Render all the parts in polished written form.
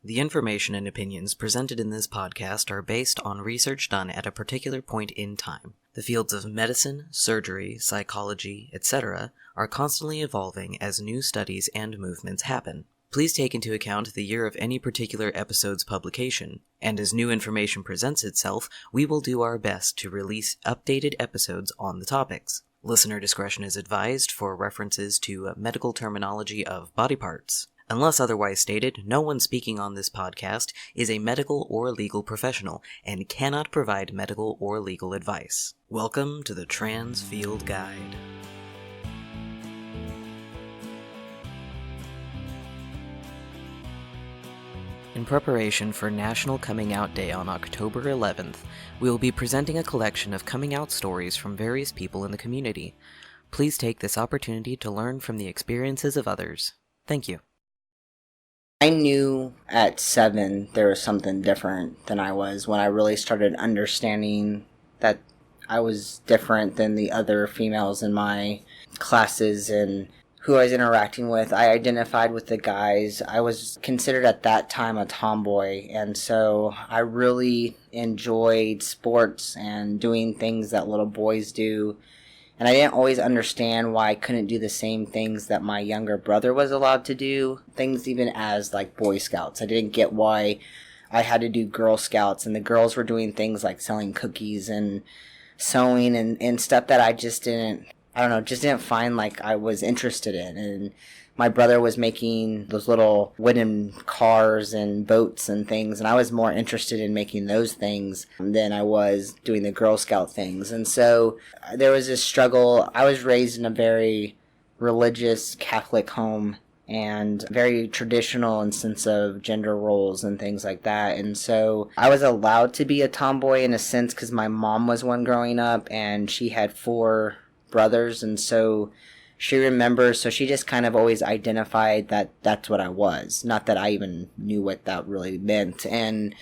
The information and opinions presented in this podcast are based on research done at a particular point in time. The fields of medicine, surgery, psychology, etc. are constantly evolving as new studies and movements happen. Please take into account the year of any particular episode's publication, and as new information presents itself, we will do our best to release updated episodes on the topics. Listener discretion is advised for references to medical terminology of body parts. Unless otherwise stated, no one speaking on this podcast is a medical or legal professional and cannot provide medical or legal advice. Welcome to the Trans Field Guide. In preparation for National Coming Out Day on October 11th, we will be presenting a collection of coming out stories from various people in the community. Please take this opportunity to learn from the experiences of others. Thank you. I knew at 7 there was something different than I was when I really started understanding that I was different than the other females in my classes and who I was interacting with. I identified with the guys. I was considered at that time a tomboy, and so I really enjoyed sports and doing things that little boys do. And I didn't always understand why I couldn't do the same things that my younger brother was allowed to do. Things even as like Boy Scouts. I didn't get why I had to do Girl Scouts and the girls were doing things like selling cookies and sewing and stuff that I just didn't find like I was interested in. And my brother was making those little wooden cars and boats and things, and I was more interested in making those things than I was doing the Girl Scout things. And so there was this struggle. I was raised in a very religious Catholic home and very traditional in sense of gender roles and things like that. And so I was allowed to be a tomboy in a sense because my mom was one growing up and she had 4 brothers, and so she remembers, so she just kind of always identified that that's what I was. Not that I even knew what that really meant. And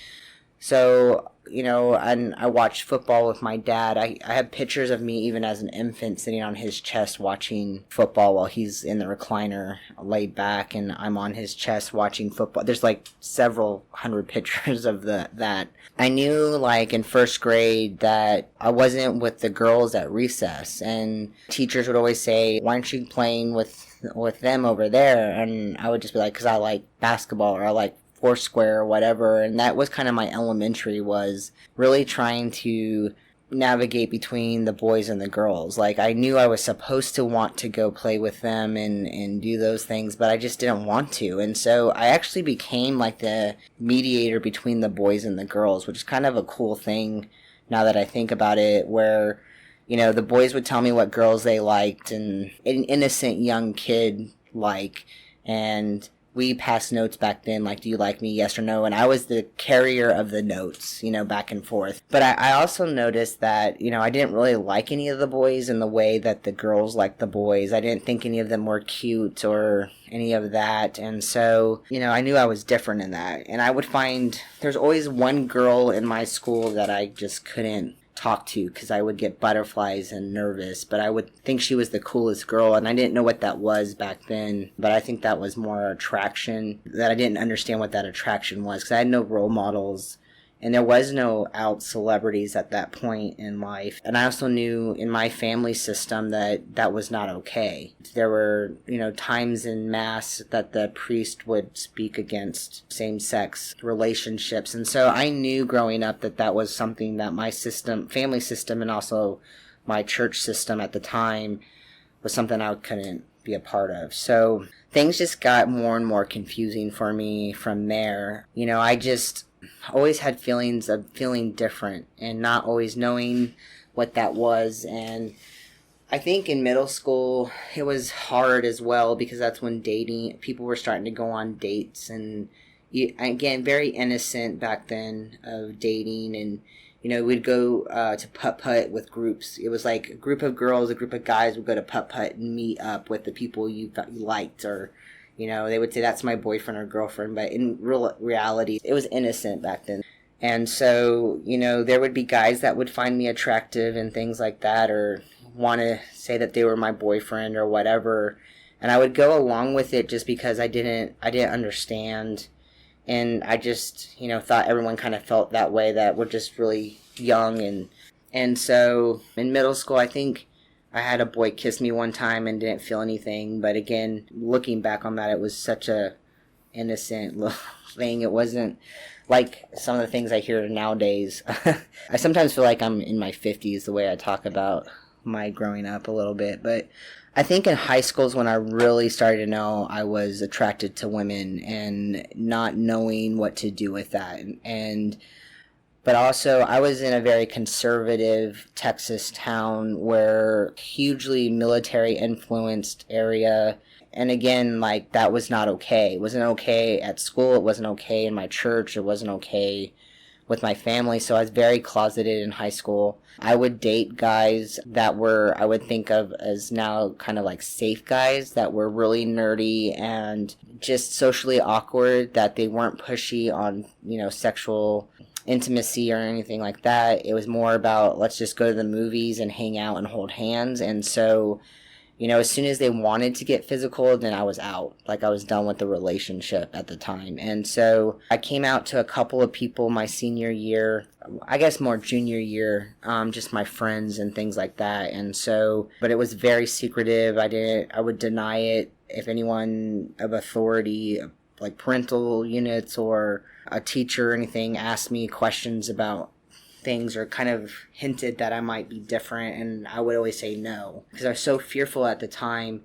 so, and I watched football with my dad. I have pictures of me even as an infant sitting on his chest watching football while he's in the recliner laid back and I'm on his chest watching football. There's like several hundred pictures of that. I knew like in first grade that I wasn't with the girls at recess, and teachers would always say, why aren't you playing with them over there? And I would just be like, because I like basketball or I like Foursquare or whatever. And that was kind of my elementary, was really trying to navigate between the boys and the girls. Like I knew I was supposed to want to go play with them and do those things, but I just didn't want to. And so I actually became like the mediator between the boys and the girls, which is kind of a cool thing now that I think about it, where the boys would tell me what girls they liked, and an innocent young kid and we passed notes back then, like, do you like me, yes or no? And I was the carrier of the notes, back and forth. But I also noticed that, I didn't really like any of the boys in the way that the girls liked the boys. I didn't think any of them were cute or any of that. And so, I knew I was different in that. And I would find there's always one girl in my school that I just couldn't talk to because I would get butterflies and nervous, but I would think she was the coolest girl, and I didn't know what that was back then, but I think that was more attraction, that I didn't understand what that attraction was because I had no role models and there was no out celebrities at that point in life. And I also knew in my family system that was not okay. There were, times in mass that the priest would speak against same-sex relationships. And so I knew growing up that was something that my family system, and also my church system at the time was something I couldn't be a part of. So things just got more and more confusing for me from there. I just always had feelings of feeling different and not always knowing what that was. And I think in middle school it was hard as well because that's when people were starting to go on dates, and again, very innocent back then of dating. And we'd go to putt-putt with groups. It was like a group of girls, a group of guys would go to putt-putt and meet up with the people you liked, or they would say, that's my boyfriend or girlfriend, but in reality, it was innocent back then. And so, there would be guys that would find me attractive and things like that, or want to say that they were my boyfriend or whatever. And I would go along with it just because I didn't understand And I just, thought everyone kind of felt that way, that we're just really young. And so in middle school, I think I had a boy kiss me one time and didn't feel anything. But again, looking back on that, it was such a innocent little thing. It wasn't like some of the things I hear nowadays. I sometimes feel like I'm in my 50s the way I talk about my growing up a little bit. But I think in high school is when I really started to know I was attracted to women and not knowing what to do with that. But also I was in a very conservative Texas town where hugely military influenced area. And again, like, that was not okay. It wasn't okay at school. It wasn't okay in my church. It wasn't okay with my family. So I was very closeted in high school. I would date guys that were, I would think of as now kind of like safe guys, that were really nerdy and just socially awkward, that they weren't pushy on, sexual intimacy or anything like that. It was more about, let's just go to the movies and hang out and hold hands. And so, as soon as they wanted to get physical, then I was out. Like, I was done with the relationship at the time. And so I came out to a couple of people my senior year, I guess more junior year, just my friends and things like that. And so, but it was very secretive. I would deny it if anyone of authority, like parental units or a teacher or anything, asked me questions about things or kind of hinted that I might be different, and I would always say no because I was so fearful at the time.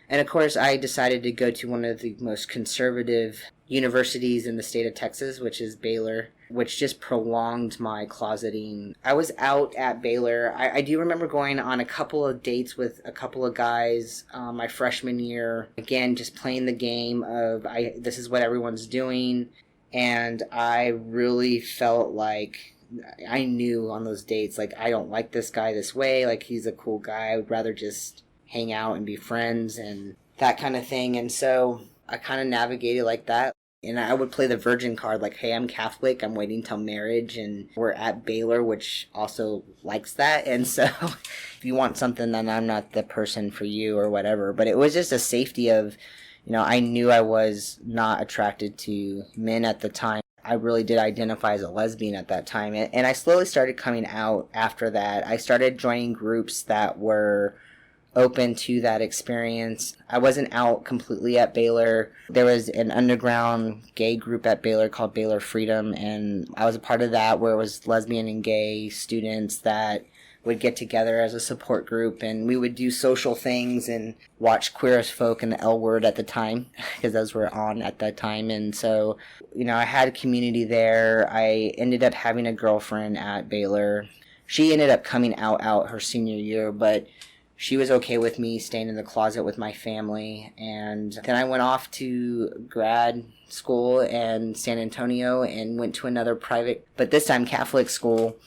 And of course I decided to go to one of the most conservative universities in the state of Texas, which is Baylor, which just prolonged my closeting. I was out at Baylor. I do remember going on a couple of dates with a couple of guys my freshman year, again just playing the game of this is what everyone's doing. And I really felt like I knew on those dates, like, I don't like this guy this way. Like, he's a cool guy. I would rather just hang out and be friends and that kind of thing. And so I kind of navigated like that. And I would play the virgin card, like, hey, I'm Catholic. I'm waiting till marriage. And we're at Baylor, which also likes that. And so if you want something, then I'm not the person for you or whatever. But it was just a safety of, I knew I was not attracted to men at the time. I really did identify as a lesbian at that time. And I slowly started coming out after that. I started joining groups that were open to that experience. I wasn't out completely at Baylor. There was an underground gay group at Baylor called Baylor Freedom, and I was a part of that, where it was lesbian and gay students that would get together as a support group, and we would do social things and watch Queer as Folk and the L Word at the time, because those were on at that time. And so, I had a community there. I ended up having a girlfriend at Baylor. She ended up coming out her senior year, but she was okay with me staying in the closet with my family. And then I went off to grad school in San Antonio and went to another private, but this time Catholic school,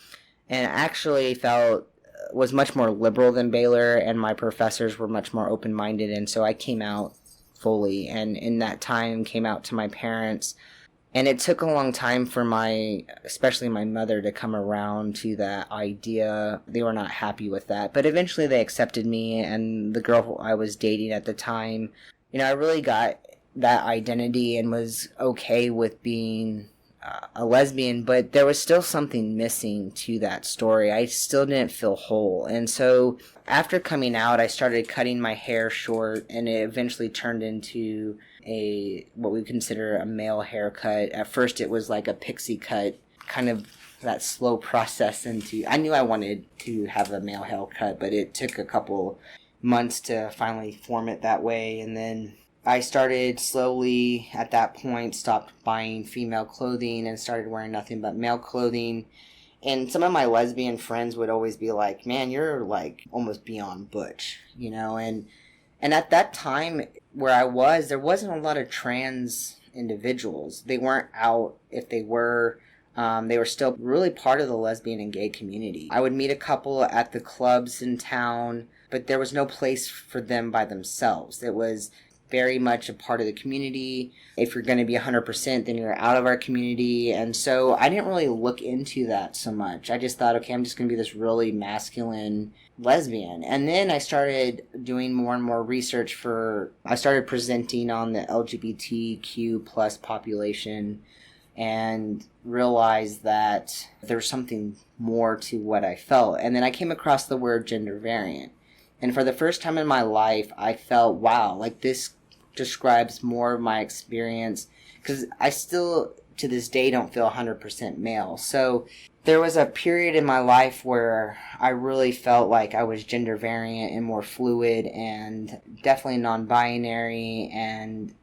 and actually was much more liberal than Baylor, and my professors were much more open-minded. And so I came out fully, and in that time came out to my parents. And it took a long time for especially my mother, to come around to that idea. They were not happy with that, but eventually they accepted me. And the girl I was dating at the time, I really got that identity and was okay with being a lesbian, but there was still something missing to that story. I still didn't feel whole. And so after coming out, I started cutting my hair short, and it eventually turned into what we consider a male haircut. At first it was like a pixie cut, kind of that slow process I knew I wanted to have a male haircut, but it took a couple months to finally form it that way. And then I started slowly, at that point, stopped buying female clothing and started wearing nothing but male clothing. And some of my lesbian friends would always be like, man, you're like almost beyond butch, And at that time where I was, there wasn't a lot of trans individuals. They weren't out. If they were still really part of the lesbian and gay community. I would meet a couple at the clubs in town, but there was no place for them by themselves. It was very much a part of the community. If you're going to be 100%, then you're out of our community. And so I didn't really look into that so much. I just thought, okay, I'm just going to be this really masculine lesbian. And then I started doing more and more research I started presenting on the LGBTQ plus population and realized that there's something more to what I felt. And then I came across the word gender variant. And for the first time in my life, I felt, wow, like this describes more of my experience, because I still, to this day, don't feel 100% male. So there was a period in my life where I really felt like I was gender variant and more fluid and definitely non-binary, and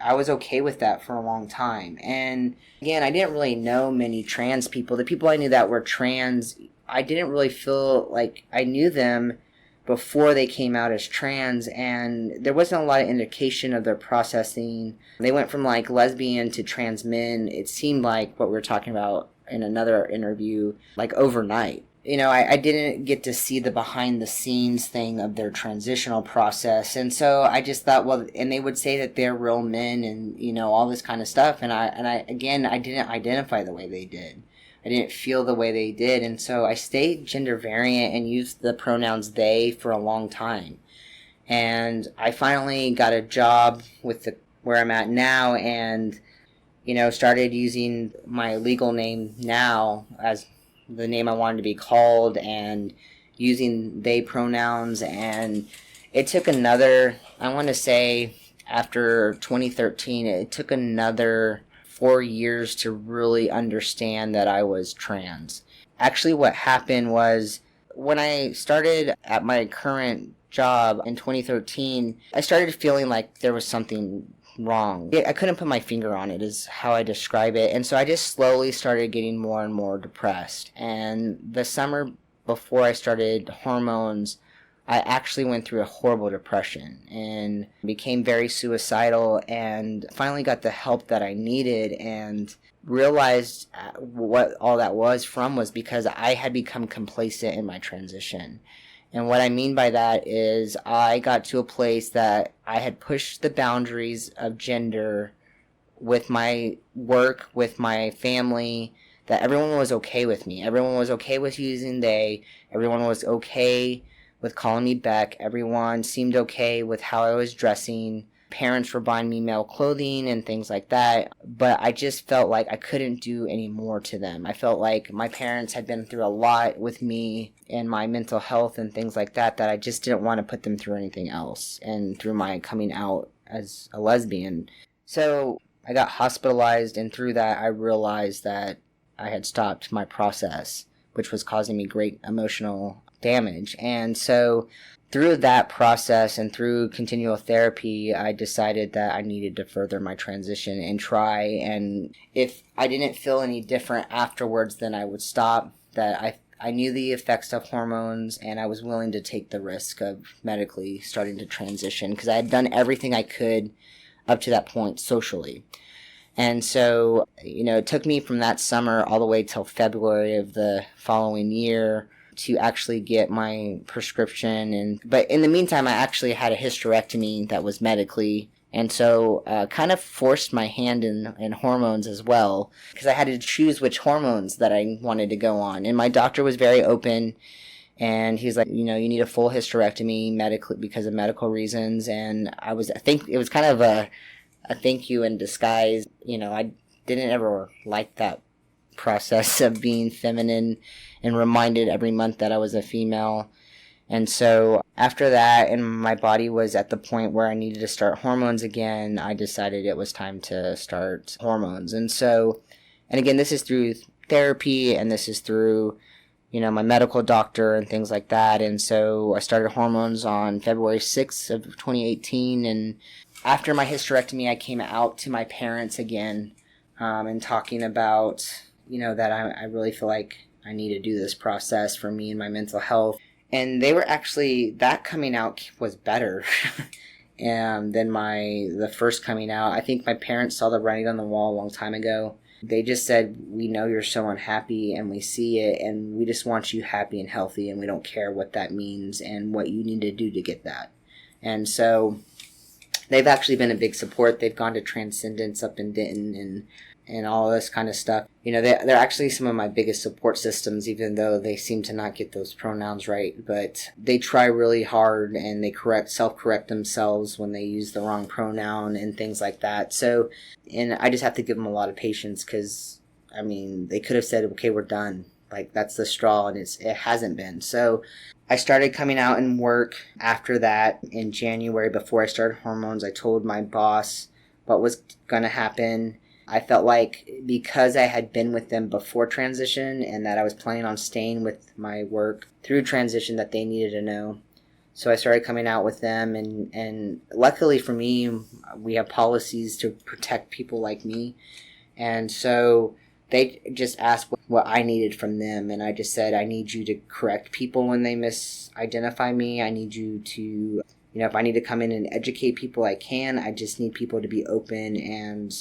I was okay with that for a long time. And again, I didn't really know many trans people. The people I knew that were trans, I didn't really feel like I knew them before they came out as trans, and there wasn't a lot of indication of their processing. They went from like lesbian to trans men, it seemed like, what we were talking about in another interview, like overnight. I didn't get to see the behind the scenes thing of their transitional process. And so I just thought, well, and they would say that they're real men and, all this kind of stuff. And I didn't identify the way they did. I didn't feel the way they did. And so I stayed gender variant and used the pronouns they for a long time. And I finally got a job with where I'm at now, and started using my legal name now as the name I wanted to be called, and using they pronouns. And it took another, I want to say, after 2013, it took another 4 years to really understand that I was trans. Actually, what happened was, when I started at my current job in 2013, I started feeling like there was something wrong. I couldn't put my finger on it, is how I describe it. And so I just slowly started getting more and more depressed. And the summer before I started hormones, I actually went through a horrible depression and became very suicidal, and finally got the help that I needed, and realized what all that was because I had become complacent in my transition. And what I mean by that is I got to a place that I had pushed the boundaries of gender with my work, with my family, that everyone was okay with me. Everyone was okay with using they. Everyone was okay with calling me Beck. Everyone seemed okay with how I was dressing. Parents were buying me male clothing and things like that, but I just felt like I couldn't do any more to them. I felt like my parents had been through a lot with me and my mental health and things like that I just didn't want to put them through anything else, and through my coming out as a lesbian. So I got hospitalized, and through that I realized that I had stopped my process, which was causing me great emotional damage. And so through that process and through continual therapy, I decided that I needed to further my transition and try. And if I didn't feel any different afterwards, then I would stop. That I knew the effects of hormones, and I was willing to take the risk of medically starting to transition, because I had done everything I could up to that point socially. And so, it took me from that summer all the way till February of the following year to actually get my prescription. But in the meantime, I actually had a hysterectomy that was medically, and so kind of forced my hand in hormones as well, because I had to choose which hormones that I wanted to go on. And my doctor was very open, and he's like, you need a full hysterectomy medically because of medical reasons. And I think it was kind of a thank you in disguise. I didn't ever like that process of being feminine and reminded every month that I was a female. And so after that, and my body was at the point where I needed to start hormones again, I decided it was time to start hormones. And so, and again, this is through therapy, and this is through, my medical doctor and things like that. And so I started hormones on February 6th of 2018. And after my hysterectomy, I came out to my parents again, and talking about, that I really feel like I need to do this process for me and my mental health. And they were actually, that coming out was better than the first coming out. I think my parents saw the writing on the wall a long time ago. They just said, we know you're so unhappy, and we see it, and we just want you happy and healthy, and we don't care what that means and what you need to do to get that. And so they've actually been a big support. They've gone to Transcendence up in Denton, and and all this kind of stuff. They're actually some of my biggest support systems, even though they seem to not get those pronouns right. But they try really hard, and they self-correct themselves when they use the wrong pronoun and things like that. So, and I just have to give them a lot of patience, because, they could have said, okay, we're done. Like, that's the straw, and it hasn't been. So I started coming out in work after that in January. Before I started hormones, I told my boss what was going to happen. I felt like because I had been with them before transition, and that I was planning on staying with my work through transition, that they needed to know. So I started coming out with them, and luckily for me, we have policies to protect people like me. And so they just asked what I needed from them, and I just said, I need you to correct people when they misidentify me. I need you to, if I need to come in and educate people, I can. I just need people to be open and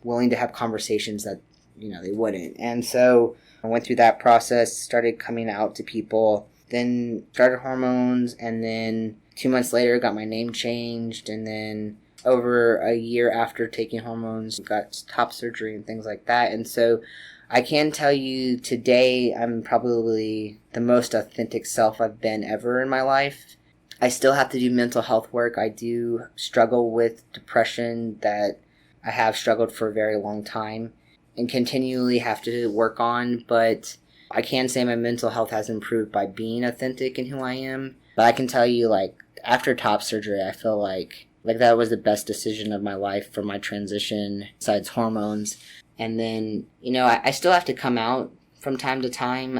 willing to have conversations that, they wouldn't. And so I went through that process, started coming out to people, then started hormones, and then 2 months later got my name changed, and then over a year after taking hormones, got top surgery and things like that. And so I can tell you today, I'm probably the most authentic self I've been ever in my life. I still have to do mental health work. I do struggle with depression that I have struggled for a very long time and continually have to work on, but I can say my mental health has improved by being authentic in who I am. But I can tell you, like, after top surgery, I feel like that was the best decision of my life for my transition, besides hormones. And then, I still have to come out from time to time.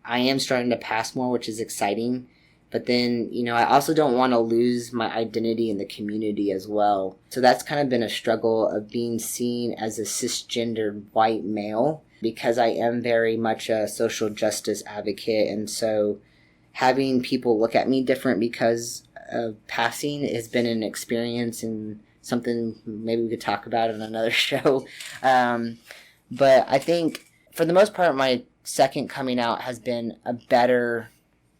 I am starting to pass more, which is exciting. But then, I also don't want to lose my identity in the community as well. So that's kind of been a struggle of being seen as a cisgendered white male, because I am very much a social justice advocate. And so having people look at me different because of passing has been an experience, and something maybe we could talk about in another show. But I think for the most part, my second coming out has been a better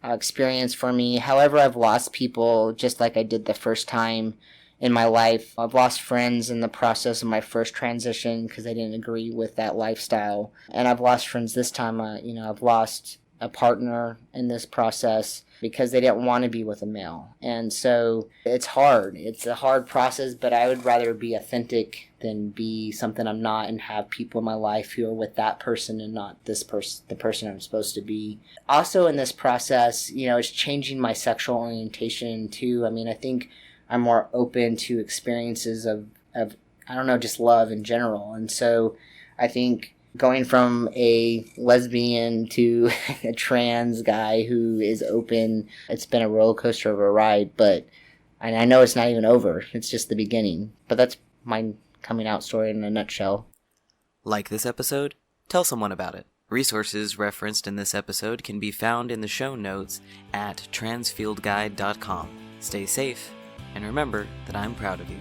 experience for me. However, I've lost people just like I did the first time in my life. I've lost friends in the process of my first transition because they didn't agree with that lifestyle. And I've lost friends this time. I've lost a partner in this process because they didn't want to be with a male. And so it's hard. It's a hard process, but I would rather be authentic than be something I'm not and have people in my life who are with that person and not this person, the person I'm supposed to be. Also in this process, it's changing my sexual orientation too. I think I'm more open to experiences of I don't know, just love in general. And so I think going from a lesbian to a trans guy who is open, it's been a roller coaster of a ride, but I know it's not even over. It's just the beginning. But that's my coming out story in a nutshell. Like this episode? Tell someone about it. Resources referenced in this episode can be found in the show notes at transfieldguide.com. Stay safe, and remember that I'm proud of you.